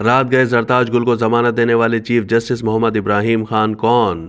رات گئے زرتاج گل کو ضمانت دینے والے چیف جسٹس محمد ابراہیم خان کون؟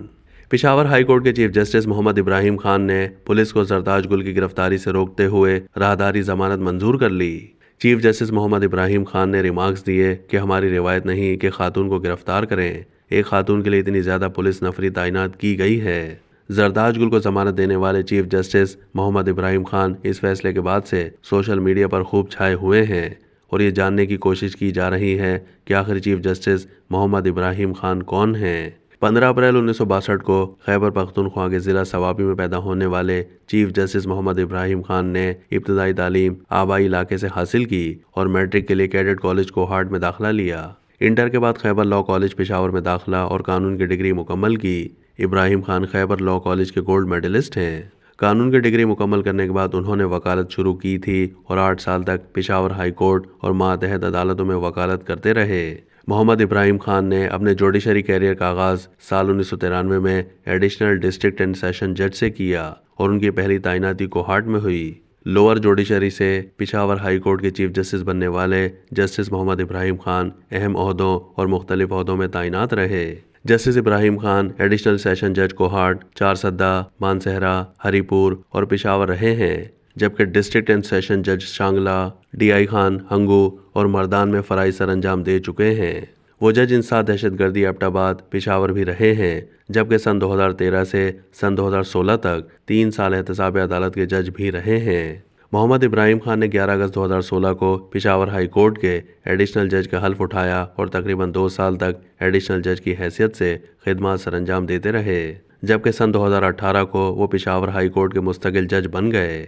پشاور ہائی کورٹ کے چیف جسٹس محمد ابراہیم خان نے پولیس کو زرتاج گل کی گرفتاری سے روکتے ہوئے راہداری ضمانت منظور کر لی۔ چیف جسٹس محمد ابراہیم خان نے ریمارکس دیے کہ ہماری روایت نہیں کہ خاتون کو گرفتار کریں، ایک خاتون کے لیے اتنی زیادہ پولیس نفری تعینات کی گئی ہے۔ زرتاج گل کو ضمانت دینے والے چیف جسٹس محمد ابراہیم خان اس فیصلے کے بعد سے سوشل میڈیا پر خوب چھائے ہوئے ہیں اور یہ جاننے کی کوشش کی جا رہی ہے کہ آخر چیف جسٹس محمد ابراہیم خان کون ہیں۔ 15 اپریل 1962 کو خیبر پختونخوا کے ضلع صوابی میں پیدا ہونے والے چیف جسٹس محمد ابراہیم خان نے ابتدائی تعلیم آبائی علاقے سے حاصل کی اور میٹرک کے لیے کیڈٹ کالج کوہاٹ میں داخلہ لیا۔ انٹر کے بعد خیبر لاء کالج پشاور میں داخلہ اور قانون کی ڈگری مکمل کی۔ ابراہیم خان خیبر لاء کالج کے گولڈ میڈلسٹ ہیں۔ قانون کی ڈگری مکمل کرنے کے بعد انہوں نے وکالت شروع کی تھی اور 8 سال تک پشاور ہائی کورٹ اور ماتحت عدالتوں میں وکالت کرتے رہے۔ محمد ابراہیم خان نے اپنے جوڈیشری کیریئر کا آغاز سال 1993 میں ایڈیشنل ڈسٹرکٹ اینڈ سیشن جج سے کیا اور ان کی پہلی تعیناتی کوہاٹ میں ہوئی۔ لوور جوڈیشری سے پشاور ہائی کورٹ کے چیف جسٹس بننے والے جسٹس محمد ابراہیم خان اہم عہدوں اور مختلف عہدوں میں تعینات رہے۔ جسٹس ابراہیم خان ایڈیشنل سیشن جج کوہاٹ، چارسدہ، مانسہرہ، ہری پور اور پشاور رہے ہیں، جبکہ ڈسٹرکٹ اینڈ سیشن جج شانگلہ، ڈی آئی خان، ہنگو اور مردان میں فرائی سر انجام دے چکے ہیں۔ وہ جج انسداد دہشت گردی ایبٹ آباد، پشاور بھی رہے ہیں، جبکہ سن 2013 سے سن 2016 تک 3 سال احتساب عدالت کے جج بھی رہے ہیں۔ محمد ابراہیم خان نے 11 اگست 2016 کو پشاور ہائی کورٹ کے ایڈیشنل جج کا حلف اٹھایا اور تقریباً 2 سال تک ایڈیشنل جج کی حیثیت سے خدمات سر انجام دیتے رہے، جبکہ سن 2018 کو وہ پشاور ہائی کورٹ کے مستقل جج بن گئے۔